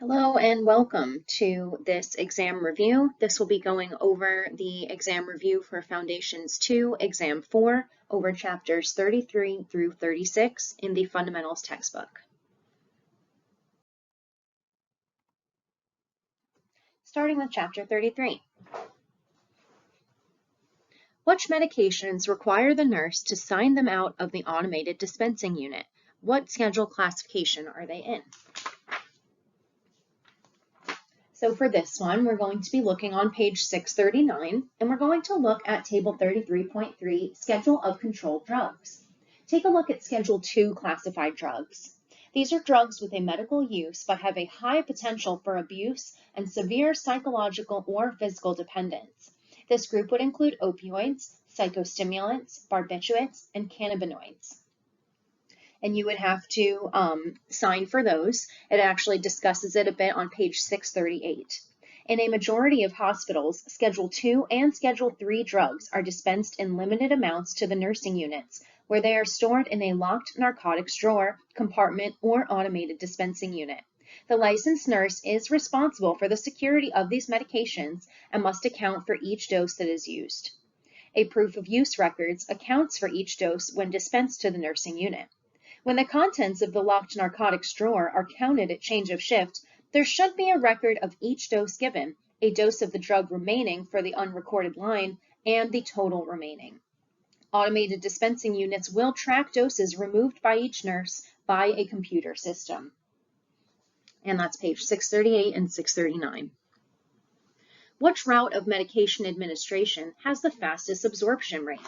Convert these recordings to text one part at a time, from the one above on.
Hello and welcome to this exam review. This will be going over the exam review for Foundations 2, Exam 4, over chapters 33 through 36 in the Fundamentals textbook. Starting with chapter 33. Which medications require the nurse to sign them out of the automated dispensing unit? What schedule classification are they in? So for this one, we're going to be looking on page 639, and we're going to look at table 33.3, Schedule of Controlled Drugs. Take a look at Schedule 2 classified drugs. These are drugs with a medical use but have a high potential for abuse and severe psychological or physical dependence. This group would include opioids, psychostimulants, barbiturates, and cannabinoids. And you would have to sign for those. It actually discusses it a bit on page 638. In a majority of hospitals, Schedule 2 and Schedule 3 drugs are dispensed in limited amounts to the nursing units, where they are stored in a locked narcotics drawer, compartment, or automated dispensing unit. The licensed nurse is responsible for the security of these medications and must account for each dose that is used. A proof of use records accounts for each dose when dispensed to the nursing unit. When the contents of the locked narcotics drawer are counted at change of shift, there should be a record of each dose given, a dose of the drug remaining for the unrecorded line, and the total remaining. Automated dispensing units will track doses removed by each nurse by a computer system. And that's page 638 and 639. Which route of medication administration has the fastest absorption rate?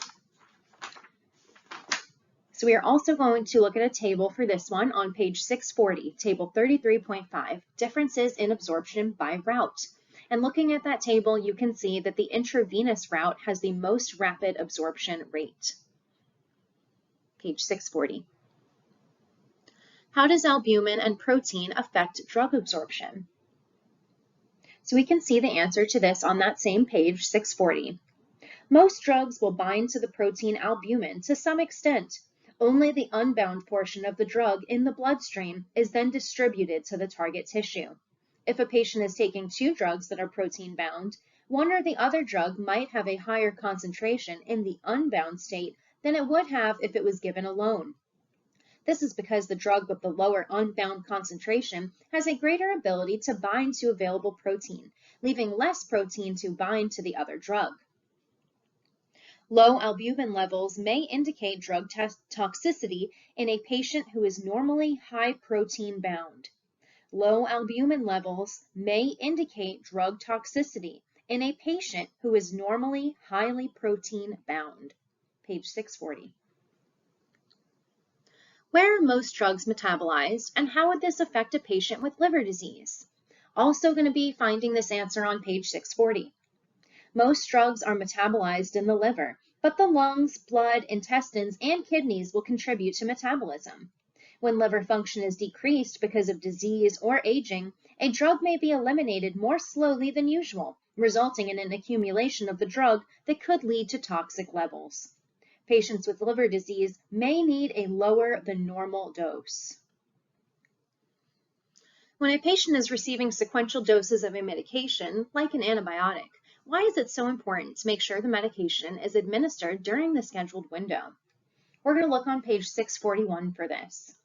So we are also going to look at a table for this one on page 640, table 33.5, differences in absorption by route. And looking at that table, you can see that the intravenous route has the most rapid absorption rate. Page 640. How does albumin and protein affect drug absorption? So we can see the answer to this on that same page, 640. Most drugs will bind to the protein albumin to some extent. Only the unbound portion of the drug in the bloodstream is then distributed to the target tissue. If a patient is taking two drugs that are protein bound, one or the other drug might have a higher concentration in the unbound state than it would have if it was given alone. This is because the drug with the lower unbound concentration has a greater ability to bind to available protein, leaving less protein to bind to the other drug. Low albumin levels may indicate drug toxicity in a patient who is normally high protein bound. Low albumin levels may indicate drug toxicity in a patient who is normally highly protein bound. Page 640. Where are most drugs metabolized, and how would this affect a patient with liver disease? Also going to be finding this answer on page 640. Most drugs are metabolized in the liver, but the lungs, blood, intestines, and kidneys will contribute to metabolism. When liver function is decreased because of disease or aging, a drug may be eliminated more slowly than usual, resulting in an accumulation of the drug that could lead to toxic levels. Patients with liver disease may need a lower than normal dose. When a patient is receiving sequential doses of a medication, like an antibiotic, why is it so important to make sure the medication is administered during the scheduled window? We're going to look on page 641 for this.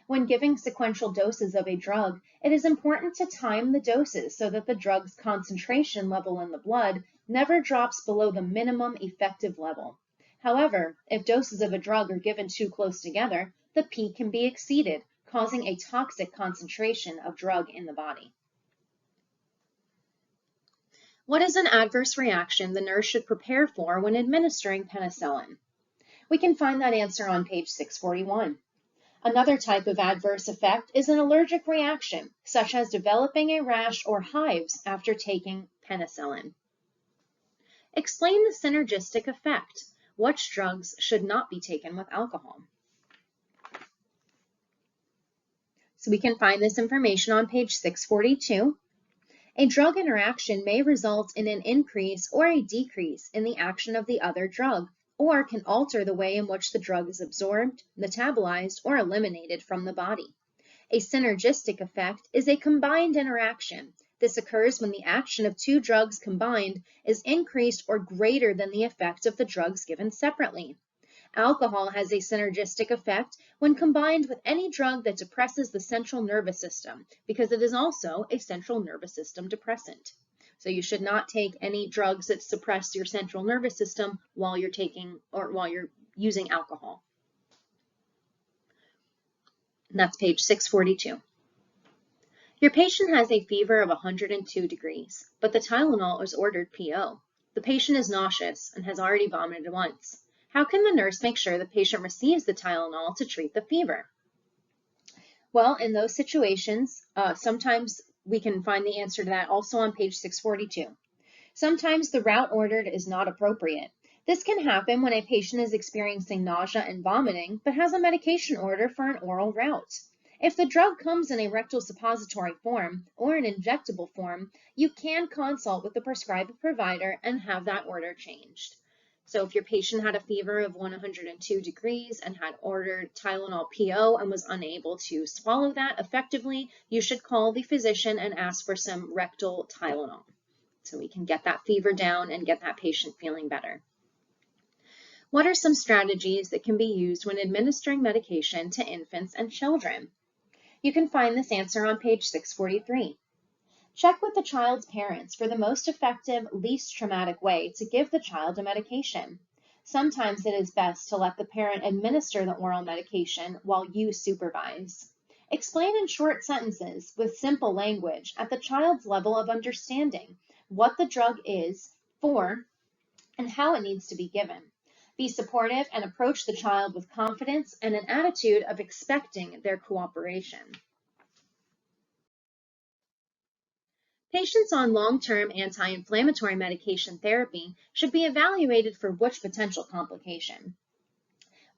When giving sequential doses of a drug, it is important to time the doses so that the drug's concentration level in the blood never drops below the minimum effective level. However, if doses of a drug are given too close together, the peak can be exceeded, causing a toxic concentration of drug in the body. What is an adverse reaction the nurse should prepare for when administering penicillin? We can find that answer on page 641. Another type of adverse effect is an allergic reaction, such as developing a rash or hives after taking penicillin. Explain the synergistic effect. Which drugs should not be taken with alcohol? So we can find this information on page 642. A drug interaction may result in an increase or a decrease in the action of the other drug, or can alter the way in which the drug is absorbed, metabolized, or eliminated from the body. A synergistic effect is a combined interaction. This occurs when the action of two drugs combined is increased or greater than the effect of the drugs given separately. Alcohol has a synergistic effect when combined with any drug that depresses the central nervous system, because it is also a central nervous system depressant. So you should not take any drugs that suppress your central nervous system while you're using alcohol. And that's page 642. Your patient has a fever of 102 degrees, but the Tylenol is ordered PO. The patient is nauseous and has already vomited once. How can the nurse make sure the patient receives the Tylenol to treat the fever? Well, in those situations, sometimes we can find the answer to that also on page 642. Sometimes the route ordered is not appropriate. This can happen when a patient is experiencing nausea and vomiting, but has a medication order for an oral route. If the drug comes in a rectal suppository form or an injectable form, you can consult with the prescribing provider and have that order changed. So if your patient had a fever of 102 degrees and had ordered Tylenol PO and was unable to swallow that effectively, you should call the physician and ask for some rectal Tylenol so we can get that fever down and get that patient feeling better. What are some strategies that can be used when administering medication to infants and children? You can find this answer on page 643. Check with the child's parents for the most effective, least traumatic way to give the child a medication. Sometimes it is best to let the parent administer the oral medication while you supervise. Explain in short sentences with simple language at the child's level of understanding what the drug is for and how it needs to be given. Be supportive and approach the child with confidence and an attitude of expecting their cooperation. Patients on long-term anti-inflammatory medication therapy should be evaluated for which potential complication.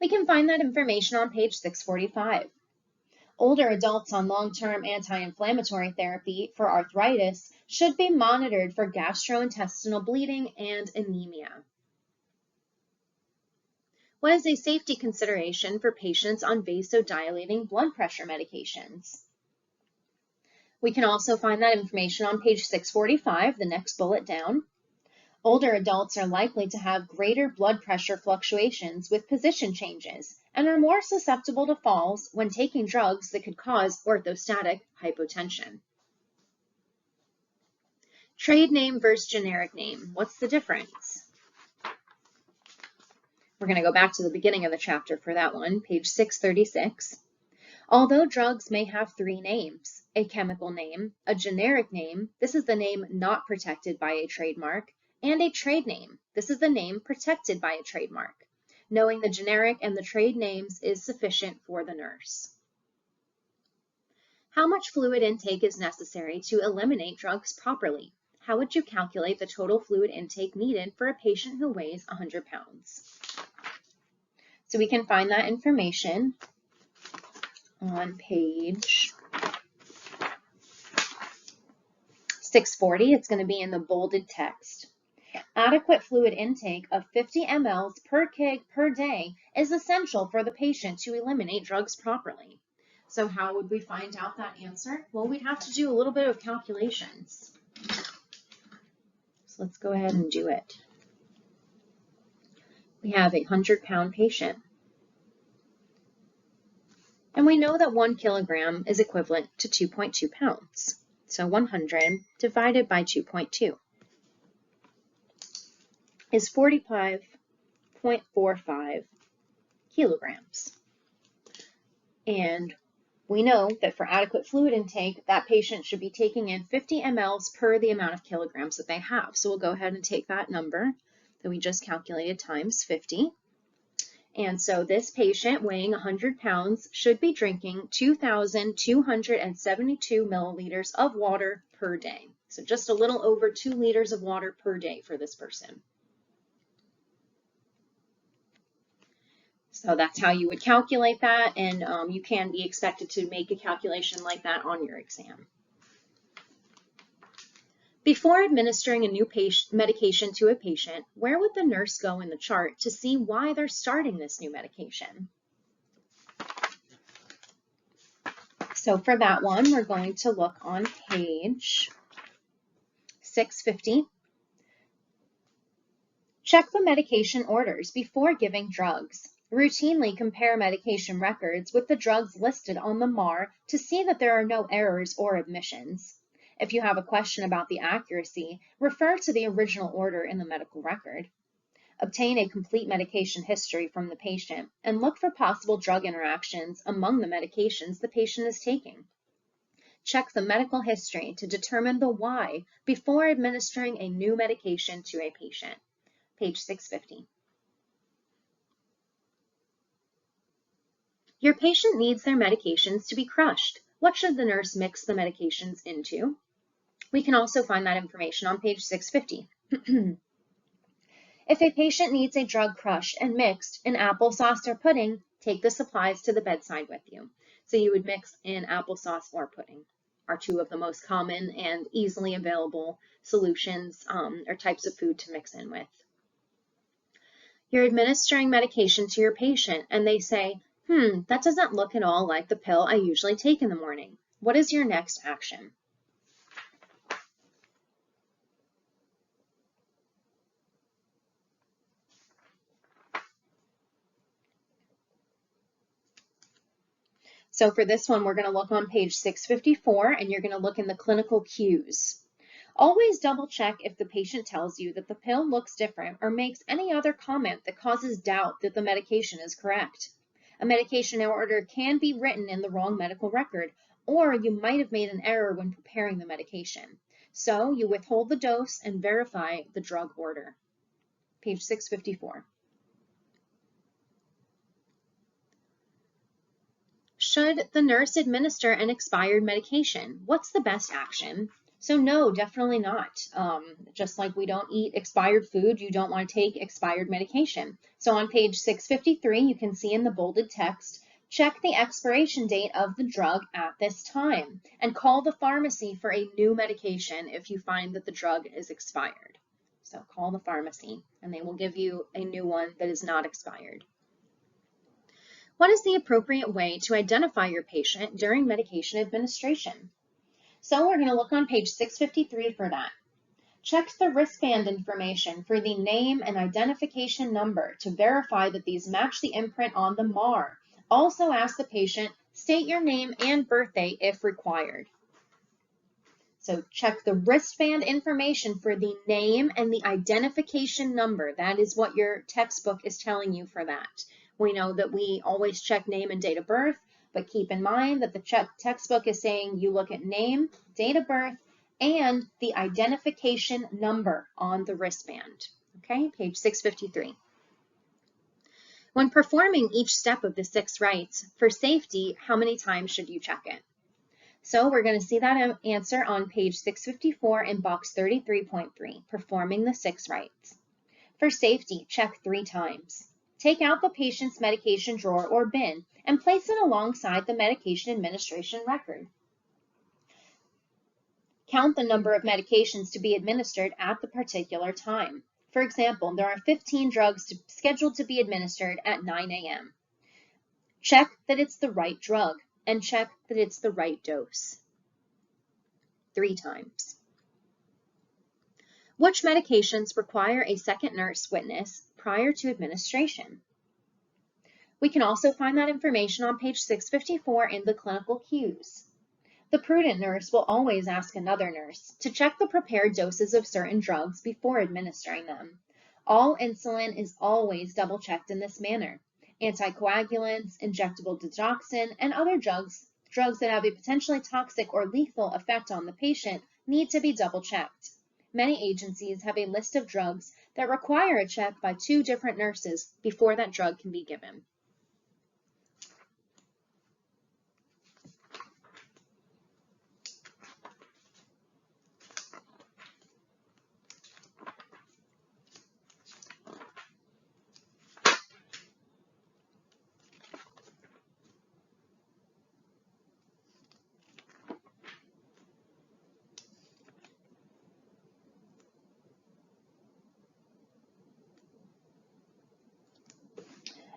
We can find that information on page 645. Older adults on long-term anti-inflammatory therapy for arthritis should be monitored for gastrointestinal bleeding and anemia. What is a safety consideration for patients on vasodilating blood pressure medications? We can also find that information on page 645, the next bullet down. Older adults are likely to have greater blood pressure fluctuations with position changes and are more susceptible to falls when taking drugs that could cause orthostatic hypotension. Trade name versus generic name. What's the difference? We're going to go back to the beginning of the chapter for that one, page 636. Although drugs may have three names, a chemical name, a generic name, this is the name not protected by a trademark, and a trade name, this is the name protected by a trademark. Knowing the generic and the trade names is sufficient for the nurse. How much fluid intake is necessary to eliminate drugs properly? How would you calculate the total fluid intake needed for a patient who weighs 100 pounds? So we can find that information on page 640. It's going to be in the bolded text. Adequate fluid intake of 50 mL per kg per day is essential for the patient to eliminate drugs properly. So how would we find out that answer? Well, we'd have to do a little bit of calculations. So let's go ahead and do it. We have a 100-pound patient. And we know that 1 kilogram is equivalent to 2.2 pounds. So 100 divided by 2.2 is 45.45 kilograms. And we know that for adequate fluid intake, that patient should be taking in 50 mL per the amount of kilograms that they have. So we'll go ahead and take that number that we just calculated times 50. And so this patient weighing 100 pounds should be drinking 2,272 milliliters of water per day. So just a little over 2 liters of water per day for this person. So that's how you would calculate that, and you can be expected to make a calculation like that on your exam. Before administering a new medication to a patient, where would the nurse go in the chart to see why they're starting this new medication? So for that one, we're going to look on page 650. Check the medication orders before giving drugs. Routinely compare medication records with the drugs listed on the MAR to see that there are no errors or omissions. If you have a question about the accuracy, refer to the original order in the medical record. Obtain a complete medication history from the patient and look for possible drug interactions among the medications the patient is taking. Check the medical history to determine the why before administering a new medication to a patient. Page 650. Your patient needs their medications to be crushed. What should the nurse mix the medications into? We can also find that information on page 650. If a patient needs a drug crushed and mixed in applesauce or pudding, take the supplies to the bedside with you. So you would mix in applesauce or pudding, are two of the most common and easily available solutions or types of food to mix in with. You're administering medication to your patient and they say, that doesn't look at all like the pill I usually take in the morning. What is your next action? So for this one, we're going to look on page 654 and you're going to look in the clinical cues. Always double check if the patient tells you that the pill looks different or makes any other comment that causes doubt that the medication is correct. A medication order can be written in the wrong medical record, or you might have made an error when preparing the medication. So you withhold the dose and verify the drug order. Page 654. Should the nurse administer an expired medication? What's the best action? So no, definitely not. Just like we don't eat expired food, you don't want to take expired medication. So on page 653, you can see in the bolded text, check the expiration date of the drug at this time and call the pharmacy for a new medication if you find that the drug is expired. So call the pharmacy and they will give you a new one that is not expired. What is the appropriate way to identify your patient during medication administration? So we're going to look on page 653 for that. Check the wristband information for the name and identification number to verify that these match the imprint on the MAR. Also ask the patient, state your name and birthday if required. So check the wristband information for the name and the identification number. That is what your textbook is telling you for that. We know that we always check name and date of birth, but keep in mind that the textbook is saying you look at name, date of birth, and the identification number on the wristband. Okay, page 653. When performing each step of the 6 rites, for safety, how many times should you check it? So we're going to see that answer on page 654 in box 33.3, performing the 6 rites. For safety, check 3 times. Take out the patient's medication drawer or bin and place it alongside the medication administration record. Count the number of medications to be administered at the particular time. For example, there are 15 drugs scheduled to be administered at 9 a.m. Check that it's the right drug and check that it's the right dose. 3 times. Which medications require a second nurse witness prior to administration? We can also find that information on page 654 in the clinical cues. The prudent nurse will always ask another nurse to check the prepared doses of certain drugs before administering them. All insulin is always double-checked in this manner. Anticoagulants, injectable digoxin, and other drugs that have a potentially toxic or lethal effect on the patient need to be double-checked. Many agencies have a list of drugs that require a check by 2 different nurses before that drug can be given.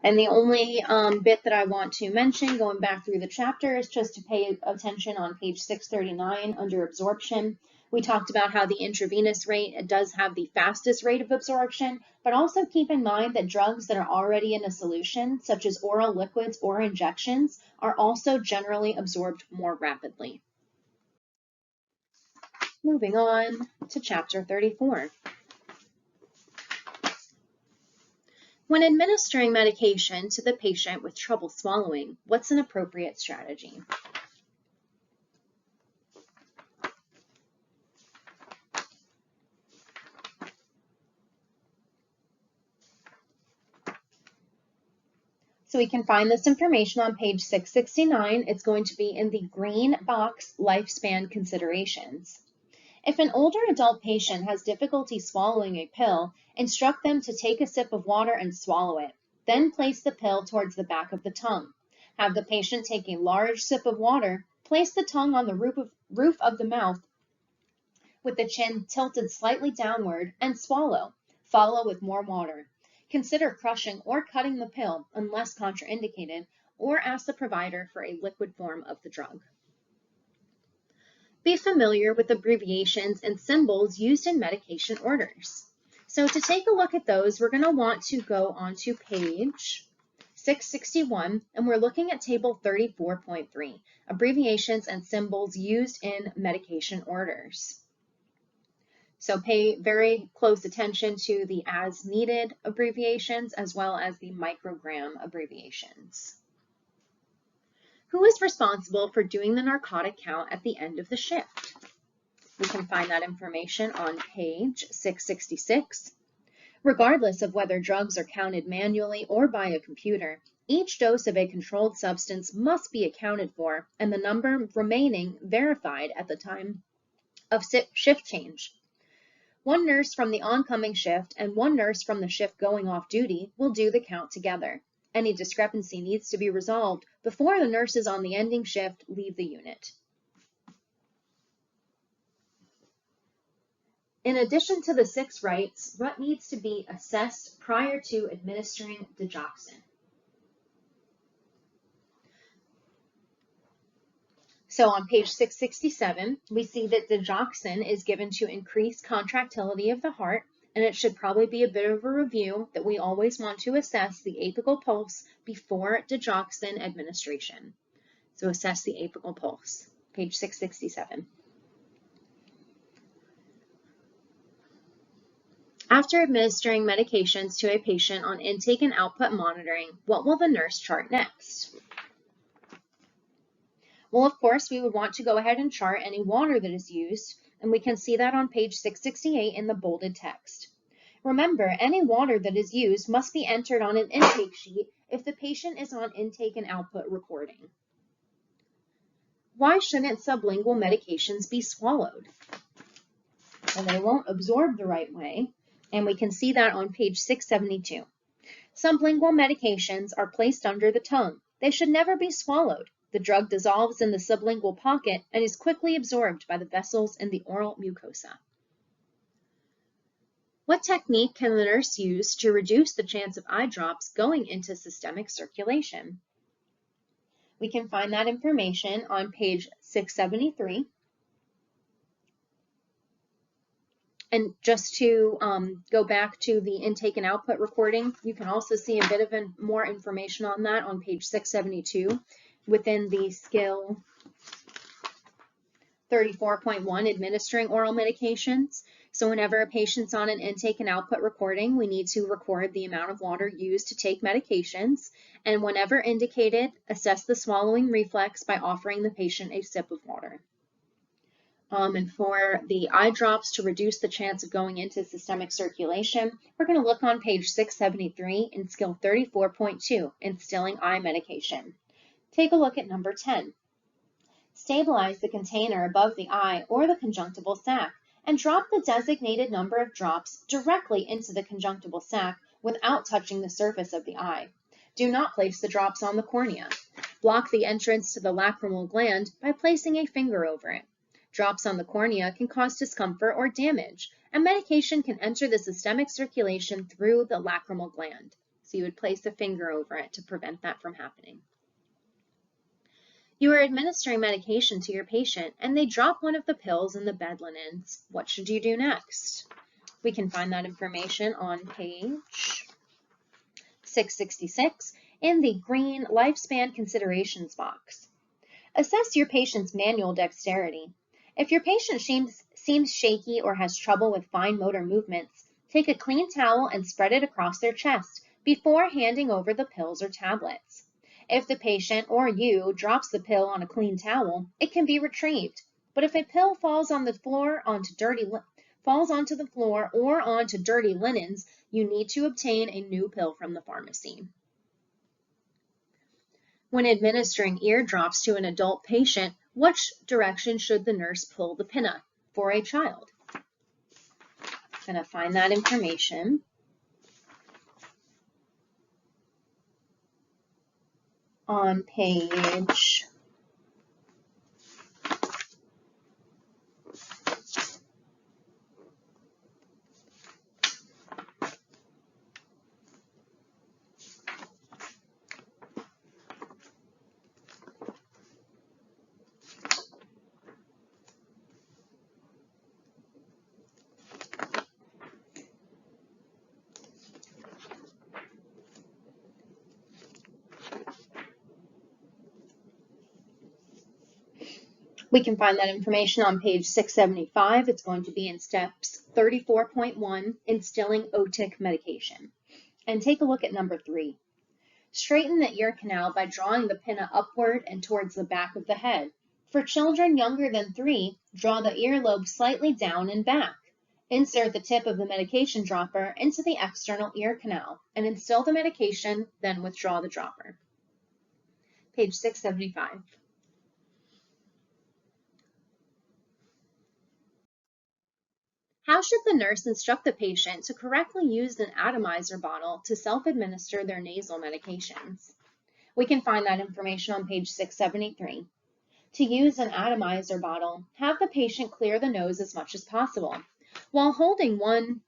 And the only bit that I want to mention going back through the chapter is just to pay attention on page 639 under absorption. We talked about how the intravenous rate does have the fastest rate of absorption, but also keep in mind that drugs that are already in a solution, such as oral liquids or injections, are also generally absorbed more rapidly. Moving on to chapter 34. When administering medication to the patient with trouble swallowing, what's an appropriate strategy? So we can find this information on page 669. It's going to be in the green box, lifespan considerations. If an older adult patient has difficulty swallowing a pill, instruct them to take a sip of water and swallow it. Then place the pill towards the back of the tongue. Have the patient take a large sip of water, place the tongue on the roof of the mouth with the chin tilted slightly downward, and swallow. Follow with more water. Consider crushing or cutting the pill unless contraindicated, or ask the provider for a liquid form of the drug. Be familiar with abbreviations and symbols used in medication orders. So to take a look at those, we're going to want to go onto page 661, and we're looking at table 34.3, abbreviations and symbols used in medication orders. So pay very close attention to the as needed abbreviations as well as the microgram abbreviations. Who is responsible for doing the narcotic count at the end of the shift? We can find that information on page 666. Regardless of whether drugs are counted manually or by a computer, each dose of a controlled substance must be accounted for and the number remaining verified at the time of shift change. One nurse from the oncoming shift and one nurse from the shift going off duty will do the count together. Any discrepancy needs to be resolved before the nurses on the ending shift leave the unit. In addition to the 6 rights, what needs to be assessed prior to administering digoxin? So on page 667, we see that digoxin is given to increase contractility of the heart, and it should probably be a bit of a review that we always want to assess the apical pulse before digoxin administration. So assess the apical pulse, page 667. After administering medications to a patient on intake and output monitoring, what will the nurse chart next? Well, of course, we would want to go ahead and chart any water that is used, and we can see that on page 668 in the bolded text. Remember, any water that is used must be entered on an intake sheet if the patient is on intake and output recording. Why shouldn't sublingual medications be swallowed? Well, they won't absorb the right way, and we can see that on page 672. Sublingual medications are placed under the tongue. They should never be swallowed. The drug dissolves in the sublingual pocket and is quickly absorbed by the vessels in the oral mucosa. What technique can the nurse use to reduce the chance of eye drops going into systemic circulation? We can find that information on page 673. And just to go back to the intake and output recording, you can also see a bit of more information on that on page 672 within the skill 34.1, administering oral medications. So whenever a patient's on an intake and output recording, we need to record the amount of water used to take medications. And whenever indicated, assess the swallowing reflex by offering the patient a sip of water. And for the eye drops to reduce the chance of going into systemic circulation, we're going to look on page 673 in skill 34.2, instilling eye medication. Take a look at number 10. Stabilize the container above the eye or the conjunctival sac and drop the designated number of drops directly into the conjunctival sac without touching the surface of the eye. Do not place the drops on the cornea. Block the entrance to the lacrimal gland by placing a finger over it. Drops on the cornea can cause discomfort or damage, and medication can enter the systemic circulation through the lacrimal gland. So you would place a finger over it to prevent that from happening. You are administering medication to your patient and they drop one of the pills in the bed linens. What should you do next? We can find that information on page 666 in the green lifespan considerations box. Assess your patient's manual dexterity. If your patient seems shaky or has trouble with fine motor movements, take a clean towel and spread it across their chest before handing over the pills or tablets. If the patient or you drops the pill on a clean towel, it can be retrieved. But if a pill falls onto the floor or onto dirty linens, you need to obtain a new pill from the pharmacy. When administering ear drops to an adult patient, which direction should the nurse pull the pinna for a child? I'm going to find that information on page 675. It's going to be in steps 34.1, instilling otic medication. And take a look at number 3. Straighten the ear canal by drawing the pinna upward and towards the back of the head. For children younger than 3, draw the earlobe slightly down and back. Insert the tip of the medication dropper into the external ear canal and instill the medication, then withdraw the dropper. Page 675. How should the nurse instruct the patient to correctly use an atomizer bottle to self-administer their nasal medications? We can find that information on page 673. To use an atomizer bottle, have the patient clear the nose as much as possible. While holding one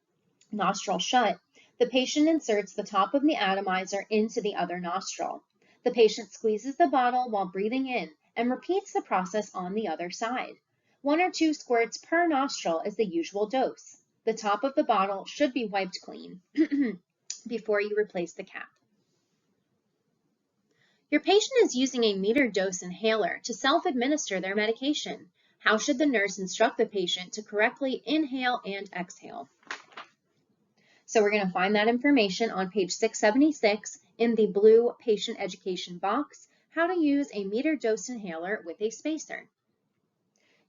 nostril shut, the patient inserts the top of the atomizer into the other nostril. The patient squeezes the bottle while breathing in and repeats the process on the other side. 1 or 2 squirts per nostril is the usual dose. The top of the bottle should be wiped clean before you replace the cap. Your patient is using a metered dose inhaler to self-administer their medication. How should the nurse instruct the patient to correctly inhale and exhale? So we're going to find that information on page 676 in the blue patient education box, how to use a metered dose inhaler with a spacer.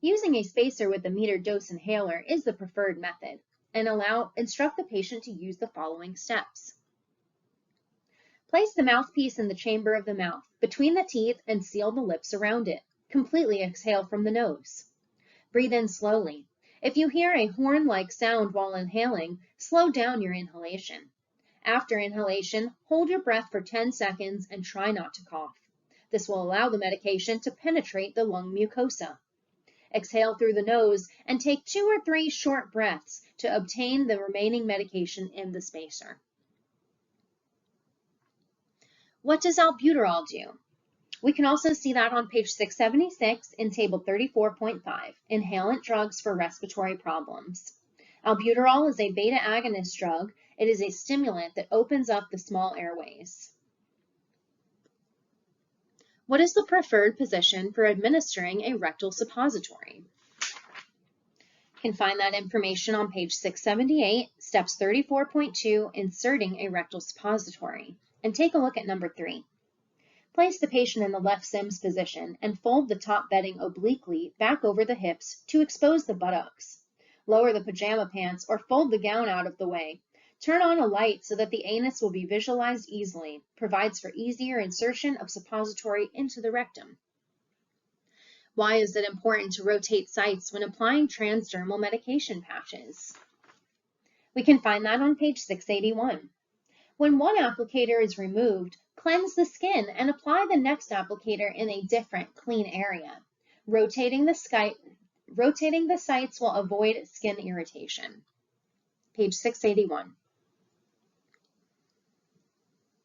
Using a spacer with a metered dose inhaler is the preferred method, and instruct the patient to use the following steps. Place the mouthpiece in the chamber of the mouth, between the teeth, and seal the lips around it. Completely exhale from the nose. Breathe in slowly. If you hear a horn-like sound while inhaling, slow down your inhalation. After inhalation, hold your breath for 10 seconds and try not to cough. This will allow the medication to penetrate the lung mucosa. Exhale through the nose and take 2 or 3 short breaths to obtain the remaining medication in the spacer. What does albuterol do? We can also see that on page 676 in table 34.5, inhalant drugs for respiratory problems. Albuterol is a beta agonist drug. It is a stimulant that opens up the small airways. What is the preferred position for administering a rectal suppository? You can find that information on page 678, steps 34.2, inserting a rectal suppository. And take a look at number 3. Place the patient in the left Sims position and fold the top bedding obliquely back over the hips to expose the buttocks. Lower the pajama pants or fold the gown out of the way. Turn on a light so that the anus will be visualized easily. Provides for easier insertion of suppository into the rectum. Why is it important to rotate sites when applying transdermal medication patches? We can find that on page 681. When one applicator is removed, cleanse the skin and apply the next applicator in a different, clean area. Rotating the sites will avoid skin irritation. Page 681.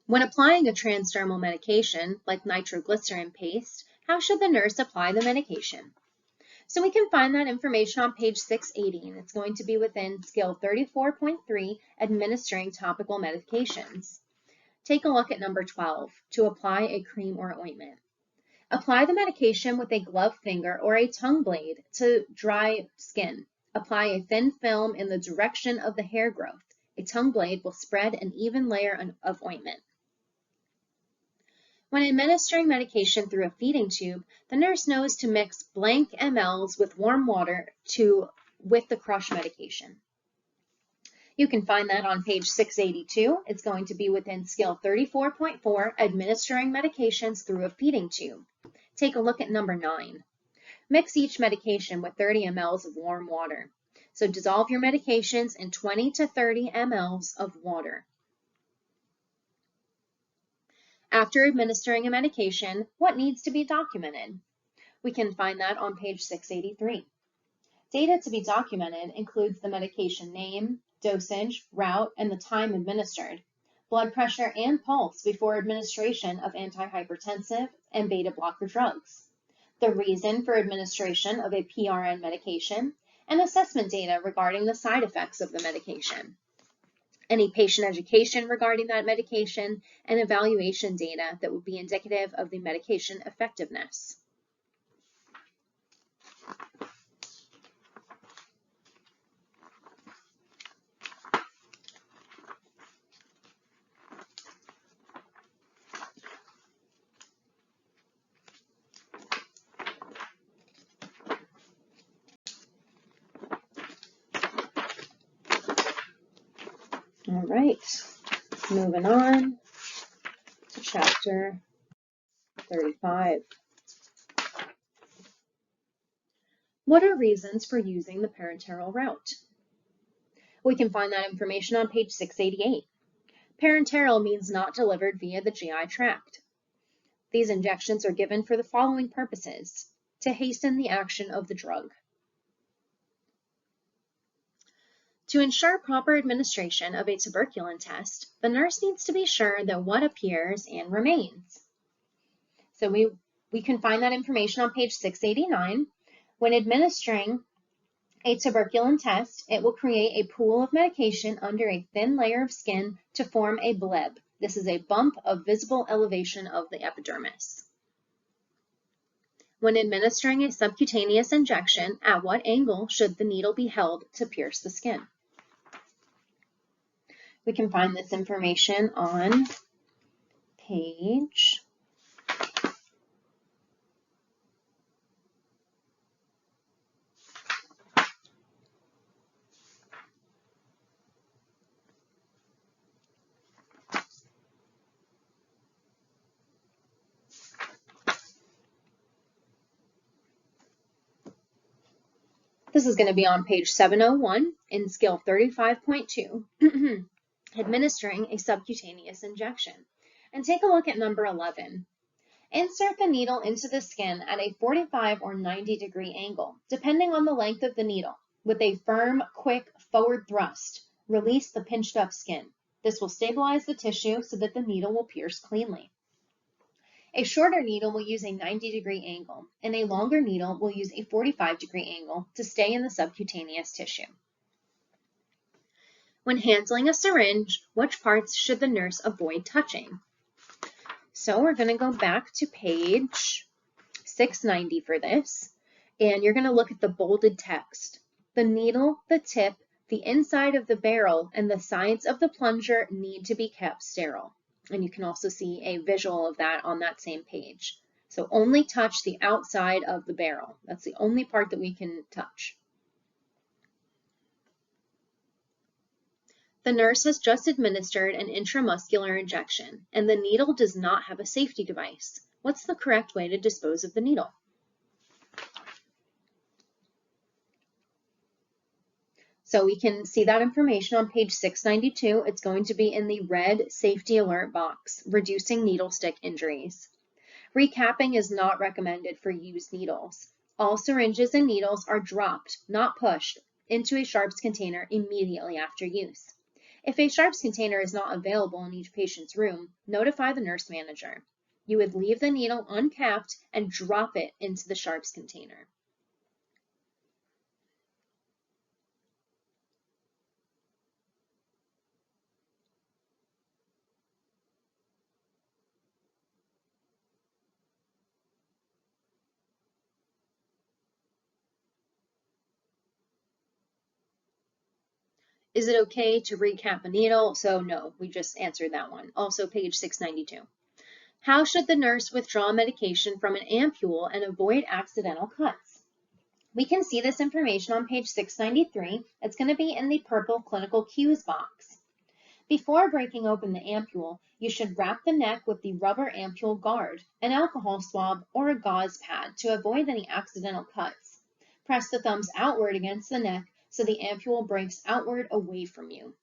When applying a transdermal medication, like nitroglycerin paste, how should the nurse apply the medication? So we can find that information on page 680, and it's going to be within skill 34.3, administering topical medications. Take a look at number 12, to apply a cream or ointment. Apply the medication with a gloved finger or a tongue blade to dry skin. Apply a thin film in the direction of the hair growth. A tongue blade will spread an even layer of ointment. When administering medication through a feeding tube, the nurse knows to mix blank mLs with warm water with the crush medication. You can find that on page 682. It's going to be within skill 34.4, administering medications through a feeding tube. Take a look at number 9. Mix each medication with 30 mLs of warm water. So dissolve your medications in 20 to 30 mLs of water. After administering a medication, what needs to be documented? We can find that on page 683. Data to be documented includes the medication name, dosage, route, and the time administered, blood pressure and pulse before administration of antihypertensive and beta blocker drugs, the reason for administration of a PRN medication, and assessment data regarding the side effects of the medication, any patient education regarding that medication, and evaluation data that would be indicative of the medication effectiveness. All right, moving on to chapter 35. What are reasons for using the parenteral route? We can find that information on page 688. Parenteral means not delivered via the GI tract. These injections are given for the following purposes: to hasten the action of the drug, to ensure proper administration of a tuberculin test, the nurse needs to be sure that what appears and remains. So we can find that information on page 689. When administering a tuberculin test, it will create a pool of medication under a thin layer of skin to form a bleb. This is a bump of visible elevation of the epidermis. When administering a subcutaneous injection, at what angle should the needle be held to pierce the skin? We can find this information on page 701 in skill 35.2. Administering a subcutaneous injection. And take a look at number 11. Insert the needle into the skin at a 45 or 90 degree angle, depending on the length of the needle. With a firm, quick forward thrust, release the pinched up skin. This will stabilize the tissue so that the needle will pierce cleanly. A shorter needle will use a 90 degree angle, and a longer needle will use a 45 degree angle to stay in the subcutaneous tissue. When handling a syringe, which parts should the nurse avoid touching? So we're going to go back to page 690 for this, and you're going to look at the bolded text. The needle, the tip, the inside of the barrel, and the sides of the plunger need to be kept sterile. And you can also see a visual of that on that same page. So only touch the outside of the barrel. That's the only part that we can touch. The nurse has just administered an intramuscular injection, and the needle does not have a safety device. What's the correct way to dispose of the needle? So we can see that information on page 692. It's going to be in the red safety alert box, reducing needle stick injuries. Recapping is not recommended for used needles. All syringes and needles are dropped, not pushed, into a sharps container immediately after use. If a sharps container is not available in each patient's room, notify the nurse manager. You would leave the needle uncapped and drop it into the sharps container. Is it okay to recap a needle? So no, we just answered that one. Also page 692. How should the nurse withdraw medication from an ampule and avoid accidental cuts? We can see this information on page 693. It's going to be in the purple clinical cues box. Before breaking open the ampule, you should wrap the neck with the rubber ampule guard, an alcohol swab, or a gauze pad to avoid any accidental cuts. Press the thumbs outward against the neck so the ampule breaks outward away from you.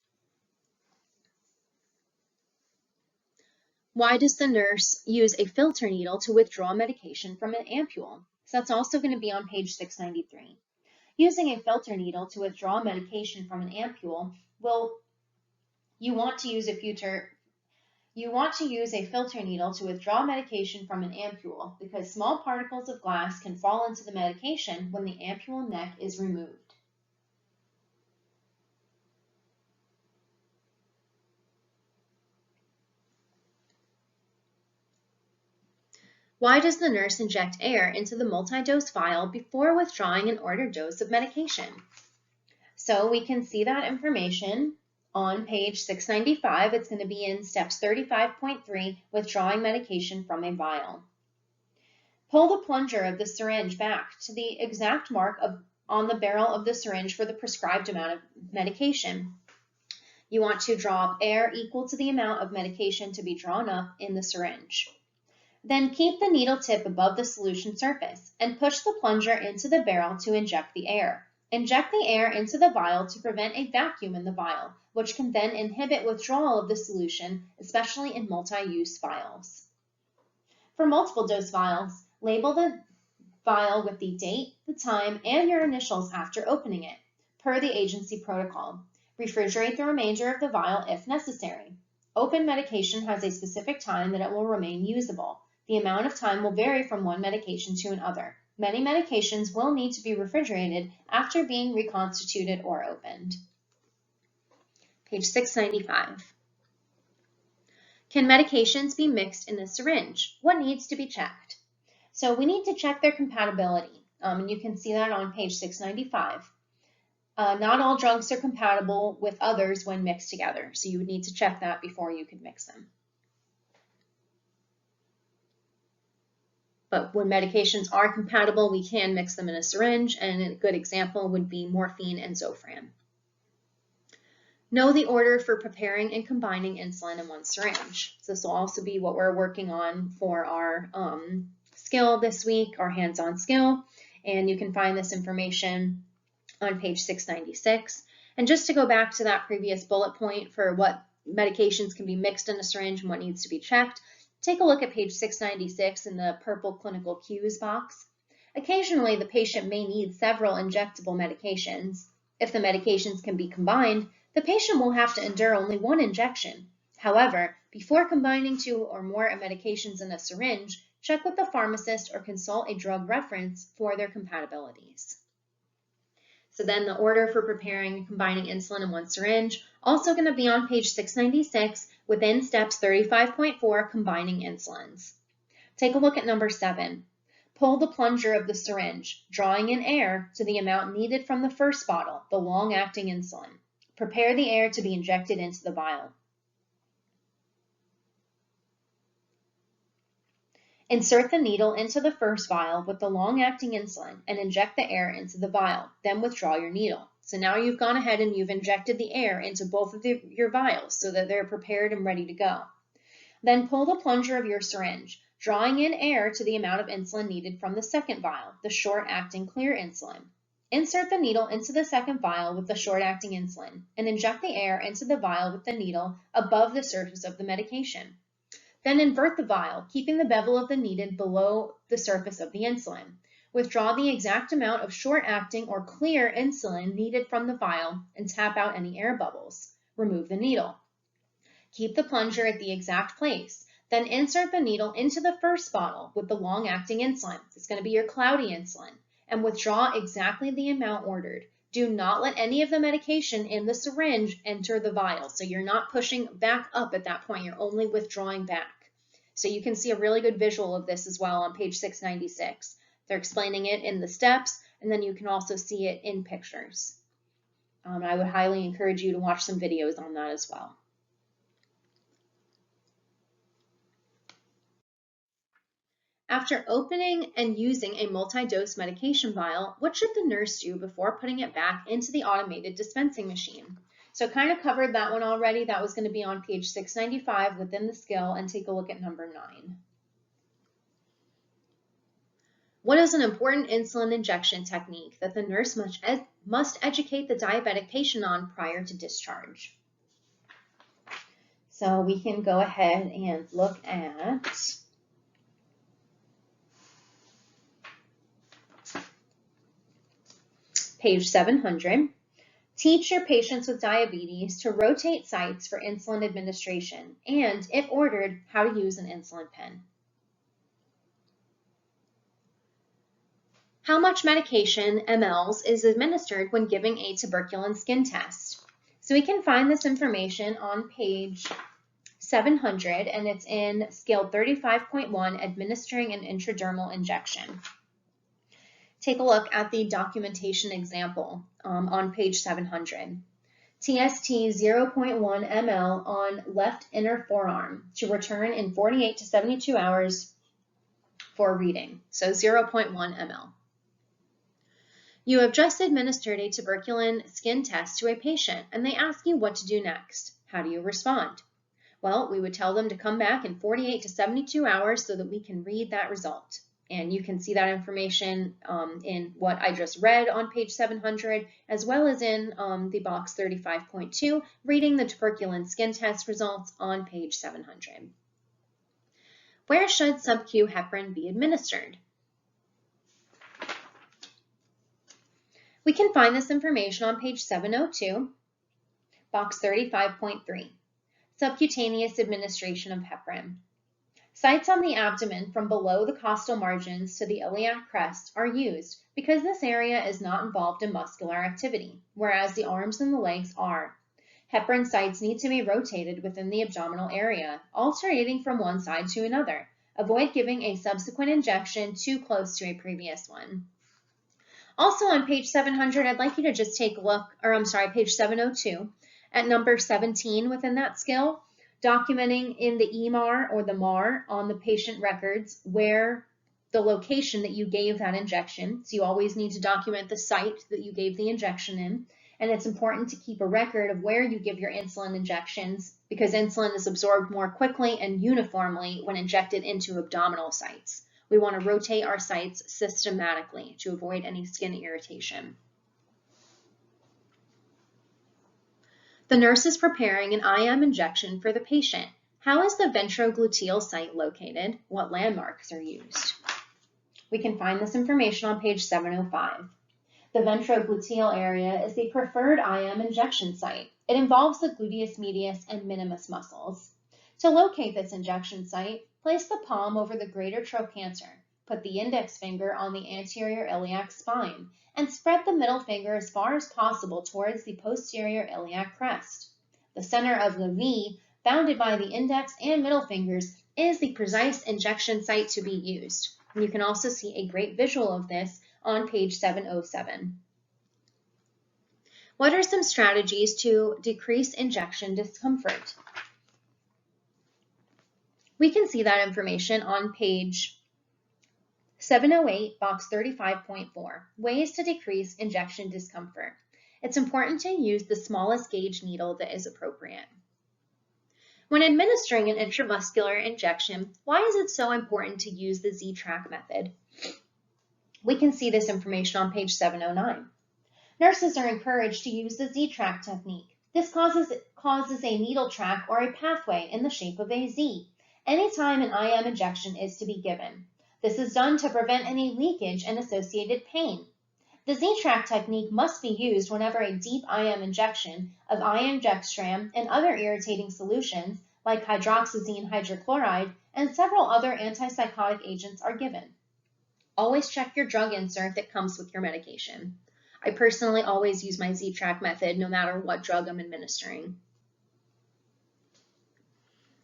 Why does the nurse use a filter needle to withdraw medication from an ampule? So that's also going to be on page 693. Using a filter needle to withdraw medication from an ampule you want to use a filter needle to withdraw medication from an ampule because small particles of glass can fall into the medication when the ampule neck is removed. Why does the nurse inject air into the multi-dose vial before withdrawing an ordered dose of medication? So we can see that information on page 695. It's going to be in steps 35.3, withdrawing medication from a vial. Pull the plunger of the syringe back to the exact mark on the barrel of the syringe for the prescribed amount of medication. You want to draw air equal to the amount of medication to be drawn up in the syringe. Then keep the needle tip above the solution surface and push the plunger into the barrel to inject the air. Inject the air into the vial to prevent a vacuum in the vial, which can then inhibit withdrawal of the solution, especially in multi-use vials. For multiple dose vials, label the vial with the date, the time, and your initials after opening it, per the agency protocol. Refrigerate the remainder of the vial if necessary. Open medication has a specific time that it will remain usable. The amount of time will vary from one medication to another. Many medications will need to be refrigerated after being reconstituted or opened. Page 695. Can medications be mixed in a syringe? What needs to be checked? So we need to check their compatibility, and you can see that on page 695. Not all drugs are compatible with others when mixed together, so you would need to check that before you could mix them. But when medications are compatible, we can mix them in a syringe, and a good example would be morphine and Zofran. Know the order for preparing and combining insulin in one syringe. So this will also be what we're working on for our skill this week, our hands-on skill, and you can find this information on page 696. And just to go back to that previous bullet point for what medications can be mixed in a syringe and what needs to be checked, take a look at page 696 in the purple clinical cues box. Occasionally, the patient may need several injectable medications. If the medications can be combined, the patient will have to endure only one injection. However, before combining two or more medications in a syringe, check with the pharmacist or consult a drug reference for their compatibilities. So then the order for preparing and combining insulin in one syringe, also going to be on page 696 within steps 35.4, combining insulins. Take a look at number 7. Pull the plunger of the syringe, drawing in air to the amount needed from the first bottle, the long-acting insulin. Prepare the air to be injected into the vial. Insert the needle into the first vial with the long-acting insulin and inject the air into the vial, then withdraw your needle. So now you've gone ahead and you've injected the air into both of your vials so that they're prepared and ready to go. Then pull the plunger of your syringe, drawing in air to the amount of insulin needed from the second vial, the short-acting clear insulin. Insert the needle into the second vial with the short-acting insulin and inject the air into the vial with the needle above the surface of the medication. Then invert the vial, keeping the bevel of the needle below the surface of the insulin. Withdraw the exact amount of short-acting or clear insulin needed from the vial and tap out any air bubbles. Remove the needle. Keep the plunger at the exact place. Then insert the needle into the first bottle with the long-acting insulin. It's going to be your cloudy insulin. And withdraw exactly the amount ordered. Do not let any of the medication in the syringe enter the vial. So you're not pushing back up at that point. You're only withdrawing back. So you can see a really good visual of this as well on page 696. They're explaining it in the steps, and then you can also see it in pictures. I would highly encourage you to watch some videos on that as well. After opening and using a multi-dose medication vial, what should the nurse do before putting it back into the automated dispensing machine? So kind of covered that one already. That was going to be on page 695 within the skill, and take a look at number 9. What is an important insulin injection technique that the nurse must educate the diabetic patient on prior to discharge? So we can go ahead and look at page 700. Teach your patients with diabetes to rotate sites for insulin administration and, if ordered, how to use an insulin pen. How much medication, mLs, is administered when giving a tuberculin skin test? So we can find this information on page 700, and it's in Skill 35.1, Administering an Intradermal Injection. Take a look at the documentation example on page 700. TST 0.1 ml on left inner forearm to return in 48 to 72 hours for reading. So 0.1 ml. You have just administered a tuberculin skin test to a patient, and they ask you what to do next. How do you respond? Well, we would tell them to come back in 48 to 72 hours so that we can read that result. And you can see that information in what I just read on page 700, as well as in the box 35.2, reading the tuberculin skin test results on page 700. Where should sub-Q heparin be administered? We can find this information on page 702, box 35.3, subcutaneous administration of heparin. Sites on the abdomen from below the costal margins to the iliac crest are used because this area is not involved in muscular activity, whereas the arms and the legs are. Heparin sites need to be rotated within the abdominal area, alternating from one side to another. Avoid giving a subsequent injection too close to a previous one. Also on page 700, I'd like you to just take a look, page 702, at number 17 within that skill, documenting in the EMAR or the MAR on the patient records where the location that you gave that injection. So you always need to document the site that you gave the injection in. And it's important to keep a record of where you give your insulin injections because insulin is absorbed more quickly and uniformly when injected into abdominal sites. We want to rotate our sites systematically to avoid any skin irritation. The nurse is preparing an IM injection for the patient. How is the ventrogluteal site located? What landmarks are used? We can find this information on page 705. The ventrogluteal area is the preferred IM injection site. It involves the gluteus medius and minimus muscles. To locate this injection site, place the palm over the greater trochanter, put the index finger on the anterior iliac spine, and spread the middle finger as far as possible towards the posterior iliac crest. The center of the V, bounded by the index and middle fingers, is the precise injection site to be used. And you can also see a great visual of this on page 707. What are some strategies to decrease injection discomfort? We can see that information on page 708, box 35.4, ways to decrease injection discomfort. It's important to use the smallest gauge needle that is appropriate. When administering an intramuscular injection, why is it so important to use the Z-track method? We can see this information on page 709. Nurses are encouraged to use the Z-track technique. This causes a needle track or a pathway in the shape of a Z anytime an IM injection is to be given. This is done to prevent any leakage and associated pain. The Z-Track technique must be used whenever a deep IM injection of IM dextran and other irritating solutions like hydroxyzine hydrochloride and several other antipsychotic agents are given. Always check your drug insert that comes with your medication. I personally always use my Z-Track method no matter what drug I'm administering.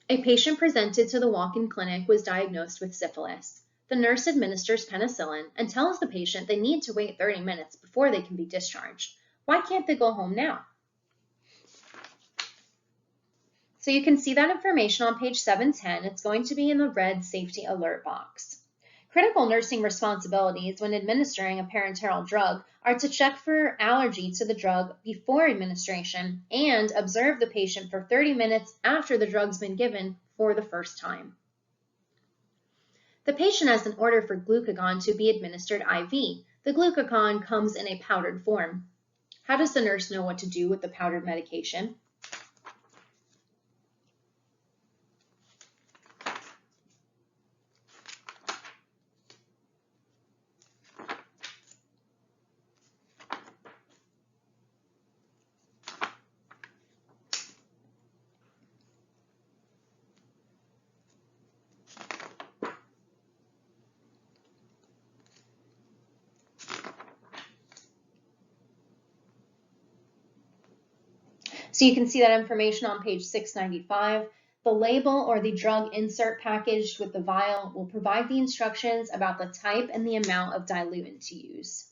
A patient presented to the walk-in clinic was diagnosed with syphilis. The nurse administers penicillin and tells the patient they need to wait 30 minutes before they can be discharged. Why can't they go home now? So you can see that information on page 710. It's going to be in the red safety alert box. Critical nursing responsibilities when administering a parenteral drug are to check for allergy to the drug before administration and observe the patient for 30 minutes after the drug's been given for the first time. The patient has an order for glucagon to be administered IV. The glucagon comes in a powdered form. How does the nurse know what to do with the powdered medication? So you can see that information on page 695. The label or the drug insert packaged with the vial will provide the instructions about the type and the amount of diluent to use.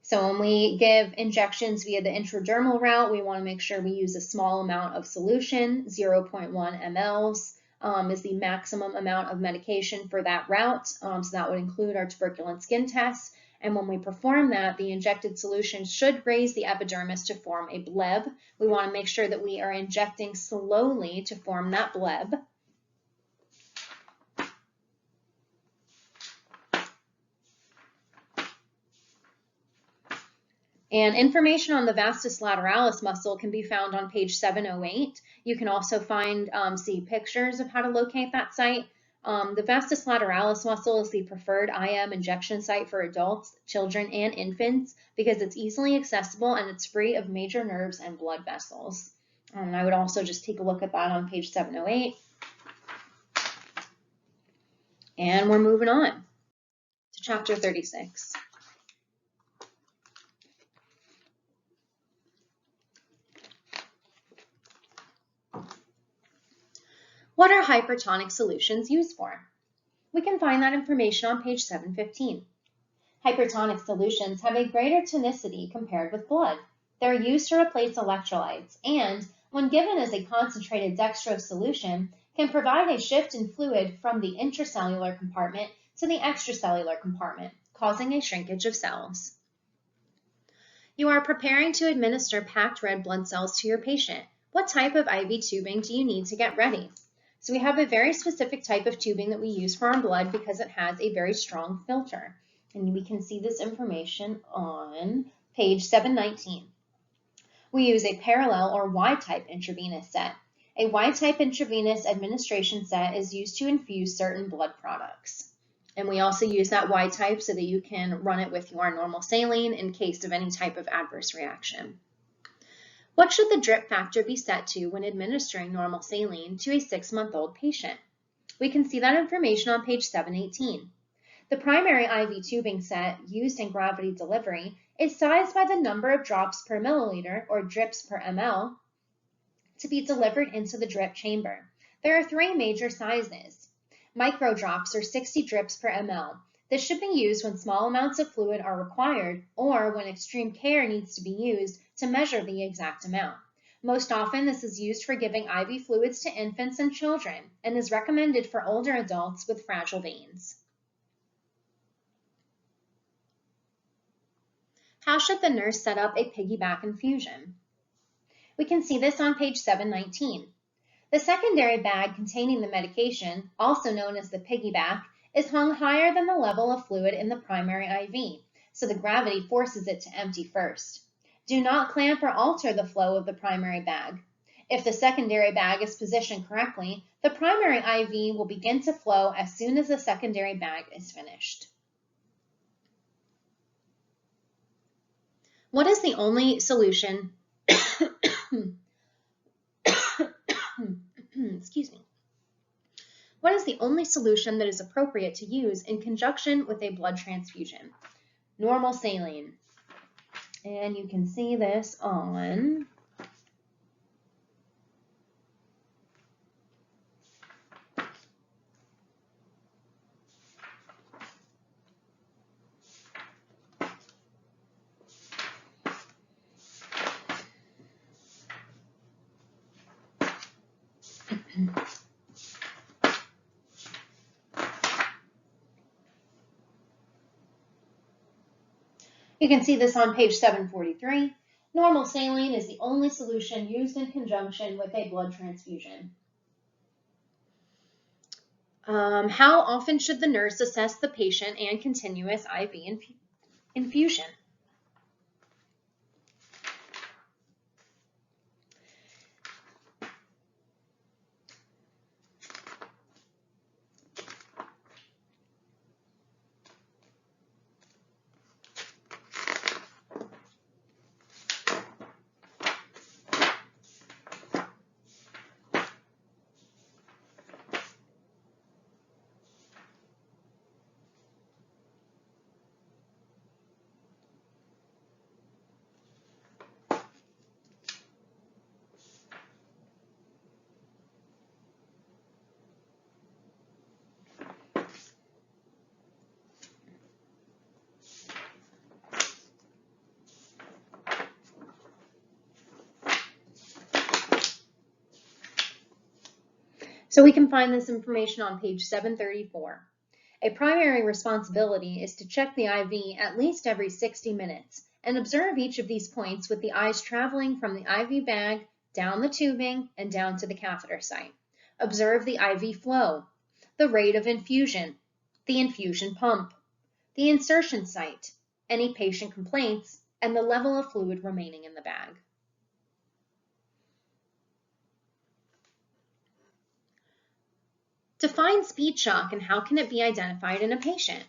So when we give injections via the intradermal route, we want to make sure we use a small amount of solution. 0.1 mL is the maximum amount of medication for that route. So that would include our tuberculin skin test. And when we perform that, the injected solution should raise the epidermis to form a bleb. We want to make sure that we are injecting slowly to form that bleb. And information on the vastus lateralis muscle can be found on page 708. You can also see pictures of how to locate that site. The vastus lateralis muscle is the preferred IM injection site for adults, children, and infants because it's easily accessible and it's free of major nerves and blood vessels. I would also just take a look at that on page 708. And we're moving on to chapter 36. What are hypertonic solutions used for? We can find that information on page 715. Hypertonic solutions have a greater tonicity compared with blood. They're used to replace electrolytes and, when given as a concentrated dextrose solution, can provide a shift in fluid from the intracellular compartment to the extracellular compartment, causing a shrinkage of cells. You are preparing to administer packed red blood cells to your patient. What type of IV tubing do you need to get ready? So we have a very specific type of tubing that we use for our blood because it has a very strong filter. And we can see this information on page 719. We use a parallel or Y-type intravenous set. A Y-type intravenous administration set is used to infuse certain blood products. And we also use that Y-type so that you can run it with your normal saline in case of any type of adverse reaction. What should the drip factor be set to when administering normal saline to a 6-month-old patient? We can see that information on page 718. The primary IV tubing set used in gravity delivery is sized by the number of drops per milliliter, or drips per ml, to be delivered into the drip chamber. There are 3 major sizes. Micro drops are 60 drips per ml. This should be used when small amounts of fluid are required or when extreme care needs to be used to measure the exact amount. Most often, this is used for giving IV fluids to infants and children and is recommended for older adults with fragile veins. How should the nurse set up a piggyback infusion? We can see this on page 719. The secondary bag containing the medication, also known as the piggyback, is hung higher than the level of fluid in the primary IV, so the gravity forces it to empty first. Do not clamp or alter the flow of the primary bag. If the secondary bag is positioned correctly, the primary IV will begin to flow as soon as the secondary bag is finished. What is the only solution excuse me. What is the only solution that is appropriate to use in conjunction with a blood transfusion? Normal saline. And you can see this on You can see this on page 743. Normal saline is the only solution used in conjunction with a blood transfusion. How often should the nurse assess the patient and continuous IV infusion? So we can find this information on page 734. A primary responsibility is to check the IV at least every 60 minutes and observe each of these points with the eyes traveling from the IV bag down the tubing and down to the catheter site. Observe the IV flow, the rate of infusion, the infusion pump, the insertion site, any patient complaints, and the level of fluid remaining in the bag. Define speed shock and how can it be identified in a patient?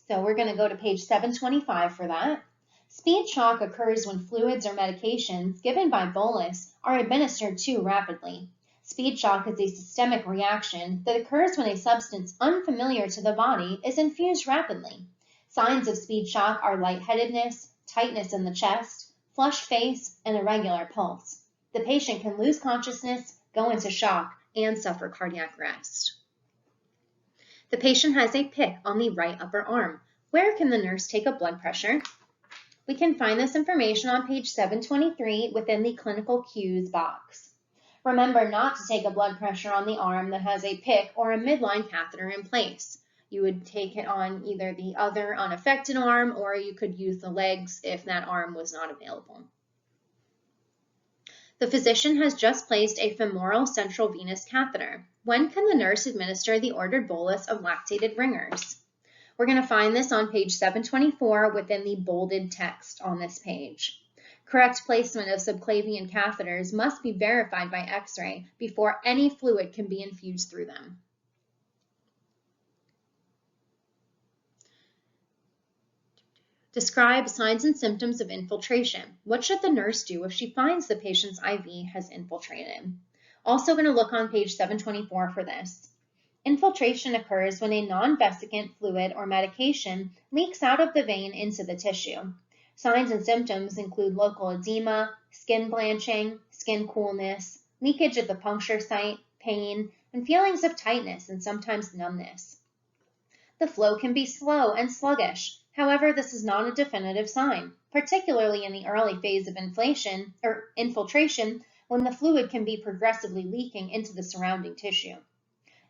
So we're going to go to page 725 for that. Speed shock occurs when fluids or medications given by bolus are administered too rapidly. Speed shock is a systemic reaction that occurs when a substance unfamiliar to the body is infused rapidly. Signs of speed shock are lightheadedness, tightness in the chest, flushed face, and irregular pulse. The patient can lose consciousness, go into shock, and suffer cardiac arrest. The patient has a pick on the right upper arm. Where can the nurse take a blood pressure? We can find this information on page 723 within the clinical cues box. Remember not to take a blood pressure on the arm that has a pick or a midline catheter in place. You would take it on either the other unaffected arm or you could use the legs if that arm was not available. The physician has just placed a femoral central venous catheter. When can the nurse administer the ordered bolus of lactated ringers? We're going to find this on page 724 within the bolded text on this page. Correct placement of subclavian catheters must be verified by X-ray before any fluid can be infused through them. Describe signs and symptoms of infiltration. What should the nurse do if she finds the patient's IV has infiltrated? Also going to look on page 724 for this. Infiltration occurs when a non-vesicant fluid or medication leaks out of the vein into the tissue. Signs and symptoms include local edema, skin blanching, skin coolness, leakage at the puncture site, pain, and feelings of tightness and sometimes numbness. The flow can be slow and sluggish. However, this is not a definitive sign, particularly in the early phase of infiltration when the fluid can be progressively leaking into the surrounding tissue.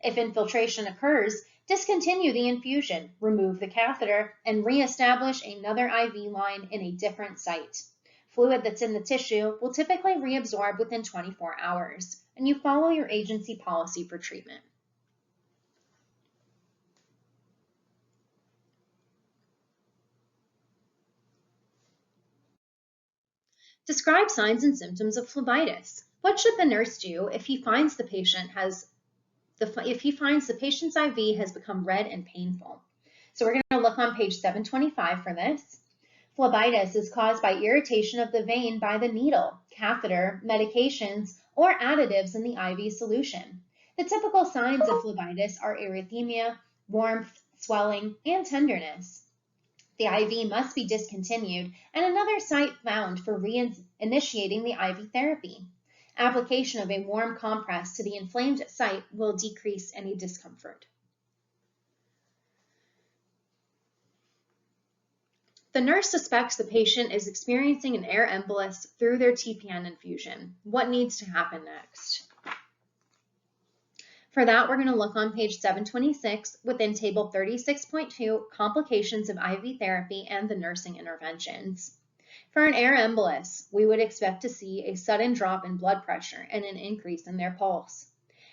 If infiltration occurs, discontinue the infusion, remove the catheter, and reestablish another IV line in a different site. Fluid that's in the tissue will typically reabsorb within 24 hours, and you follow your agency policy for treatment. Describe signs and symptoms of phlebitis. What should the nurse do if he finds the patient's IV has become red and painful? So we're going to look on page 725 for this. Phlebitis is caused by irritation of the vein by the needle, catheter, medications, or additives in the IV solution. The typical signs of phlebitis are erythema, warmth, swelling, and tenderness. The IV must be discontinued and another site found for reinitiating the IV therapy. Application of a warm compress to the inflamed site will decrease any discomfort. The nurse suspects the patient is experiencing an air embolus through their TPN infusion. What needs to happen next? For that, we're going to look on page 726 within table 36.2, complications of IV therapy and the nursing interventions. For an air embolus, we would expect to see a sudden drop in blood pressure and an increase in their pulse.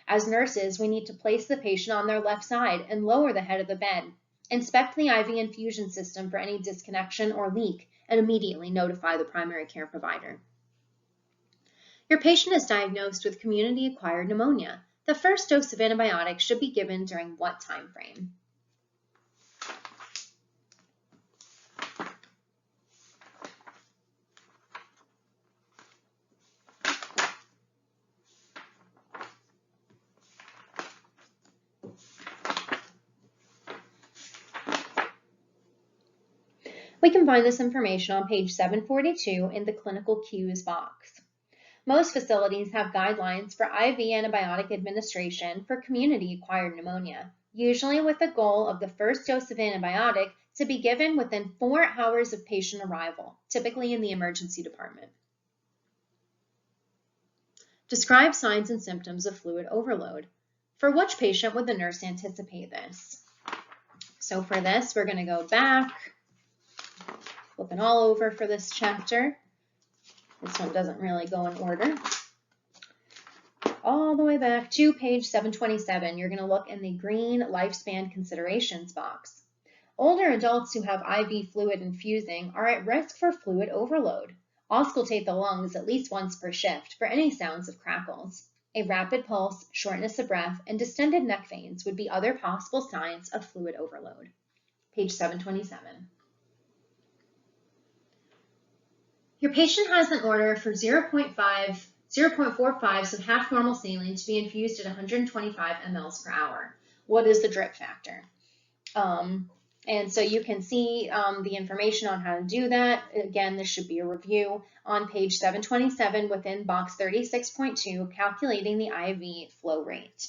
As nurses, we need to place the patient on their left side and lower the head of the bed. Inspect the IV infusion system for any disconnection or leak and immediately notify the primary care provider. Your patient is diagnosed with community-acquired pneumonia. The first dose of antibiotics should be given during what time frame? We can find this information on page 742 in the clinical cues box. Most facilities have guidelines for IV antibiotic administration for community-acquired pneumonia, usually with the goal of the first dose of antibiotic to be given within 4 hours of patient arrival, typically in the emergency department. Describe signs and symptoms of fluid overload. For which patient would the nurse anticipate this? So for this, we're going to go back, flipping all over for this chapter. This one doesn't really go in order. All the way back to page 727, you're going to look in the green lifespan considerations box. Older adults who have IV fluid infusing are at risk for fluid overload. Auscultate the lungs at least once per shift for any sounds of crackles. A rapid pulse, shortness of breath, and distended neck veins would be other possible signs of fluid overload. Page 727. Your patient has an order for 0.45, so half normal saline to be infused at 125 mLs per hour. What is the drip factor? And so you can see the information on how to do that. Again, this should be a review on page 727 within box 36.2, calculating the IV flow rate.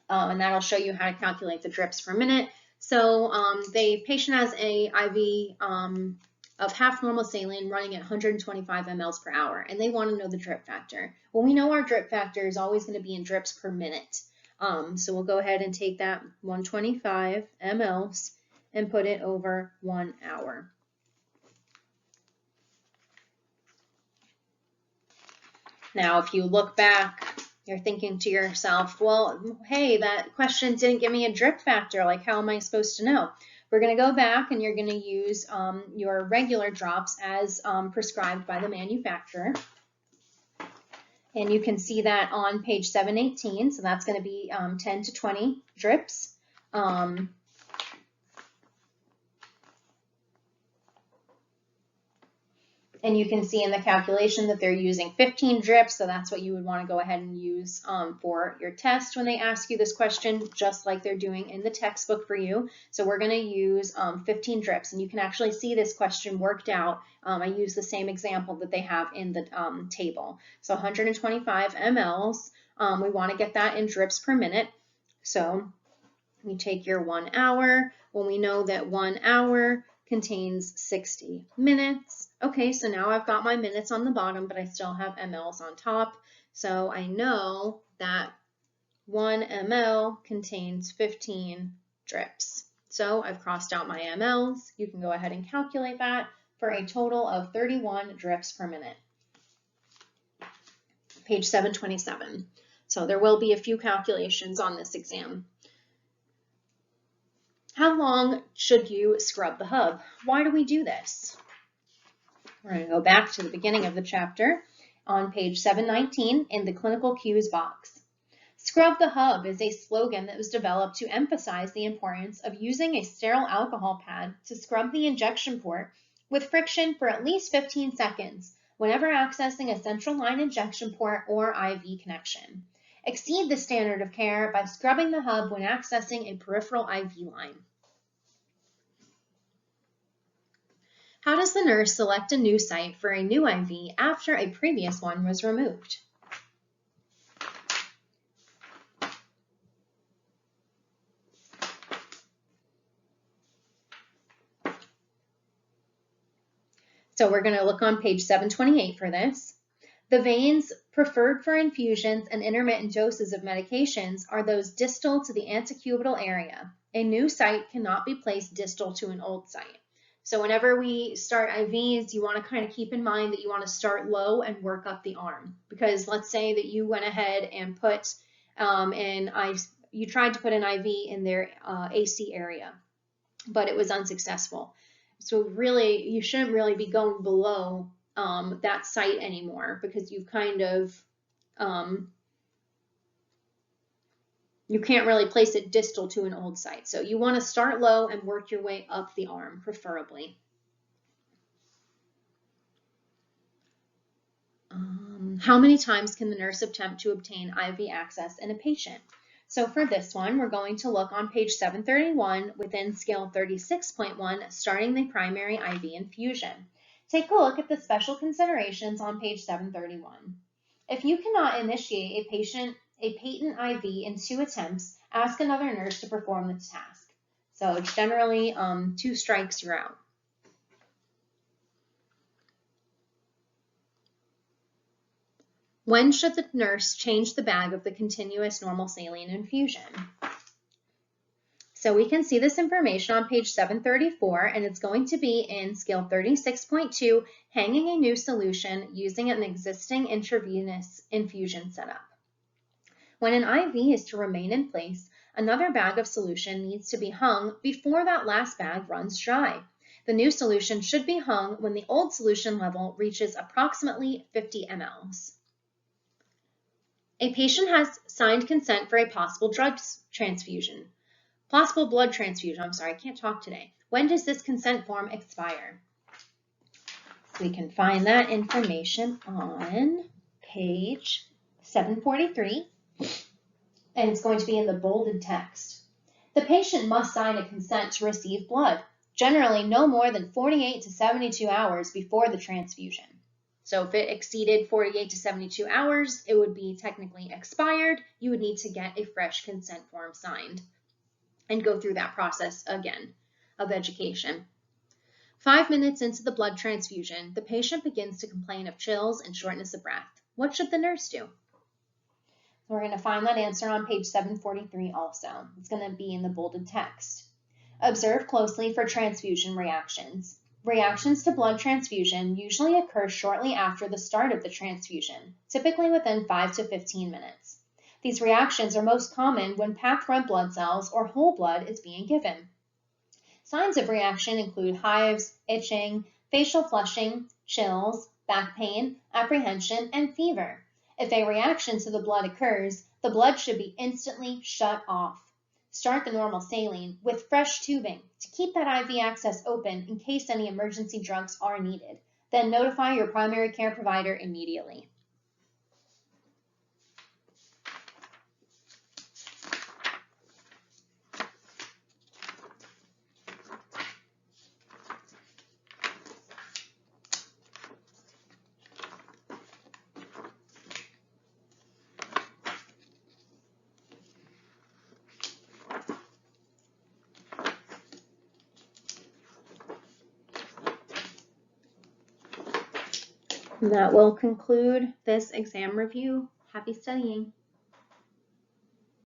And that'll show you how to calculate the drips per minute. So the patient has a IV of half normal saline running at 125 mLs per hour, and they want to know the drip factor. Well, we know our drip factor is always going to be in drips per minute. So we'll go ahead and take that 125 mLs and put it over 1 hour. Now, if you look back, you're thinking to yourself, well, hey, that question didn't give me a drip factor. Like, how am I supposed to know? We're going to go back and you're going to use your regular drops as prescribed by the manufacturer. And you can see that on page 718. So that's going to be 10 to 20 drips. And you can see in the calculation that they're using 15 drips, so that's what you would want to go ahead and use for your test when they ask you this question, just like they're doing in the textbook for you. So we're going to use 15 drips, and you can actually see this question worked out. I use the same example that they have in the table. So 125 mLs, we want to get that in drips per minute. So we take your 1 hour. When we know that 1 hour contains 60 minutes. Okay, so now I've got my minutes on the bottom, but I still have mLs on top. So I know that 1 ml contains 15 drips. So I've crossed out my mLs. You can go ahead and calculate that for a total of 31 drips per minute. Page 727. So there will be a few calculations on this exam. How long should you scrub the hub? Why do we do this? We're going to go back to the beginning of the chapter on page 719 in the clinical cues box. Scrub the hub is a slogan that was developed to emphasize the importance of using a sterile alcohol pad to scrub the injection port with friction for at least 15 seconds whenever accessing a central line injection port or IV connection. Exceed the standard of care by scrubbing the hub when accessing a peripheral IV line. How does the nurse select a new site for a new IV after a previous one was removed? So we're going to look on page 728 for this. The veins preferred for infusions and intermittent doses of medications are those distal to the antecubital area. A new site cannot be placed distal to an old site. So whenever we start IVs, you want to kind of keep in mind that you want to start low and work up the arm. Because let's say that you went ahead and put you tried to put an IV in their AC area, but it was unsuccessful. So really, you shouldn't really be going below that site anymore, because you've kind of, you can't really place it distal to an old site. So you want to start low and work your way up the arm, preferably. How many times can the nurse attempt to obtain IV access in a patient? So for this one, we're going to look on page 731 within scale 36.1, starting the primary IV infusion. Take a look at the special considerations on page 731. If you cannot initiate a patent IV in 2 attempts, ask another nurse to perform the task. So it's generally 2 strikes, you're out. When should the nurse change the bag of the continuous normal saline infusion? So we can see this information on page 734, and it's going to be in scale 36.2, hanging a new solution using an existing intravenous infusion setup. When an IV is to remain in place, another bag of solution needs to be hung before that last bag runs dry. The new solution should be hung when the old solution level reaches approximately 50 mLs. A patient has signed consent for a possible blood transfusion. I can't talk today. When does this consent form expire? We can find that information on page 743, and it's going to be in the bolded text. The patient must sign a consent to receive blood, generally no more than 48 to 72 hours before the transfusion. So if it exceeded 48 to 72 hours, it would be technically expired. You would need to get a fresh consent form signed and go through that process again of education. 5 minutes into the blood transfusion, the patient begins to complain of chills and shortness of breath. What should the nurse do? We're going to find that answer on page 743 also. It's going to be in the bolded text. Observe closely for transfusion reactions. Reactions to blood transfusion usually occur shortly after the start of the transfusion, typically within 5 to 15 minutes. These reactions are most common when packed red blood cells or whole blood is being given. Signs of reaction include hives, itching, facial flushing, chills, back pain, apprehension, and fever. If a reaction to the blood occurs, the blood should be instantly shut off. Start the normal saline with fresh tubing to keep that IV access open in case any emergency drugs are needed. Then notify your primary care provider immediately. And that will conclude this exam review. Happy studying.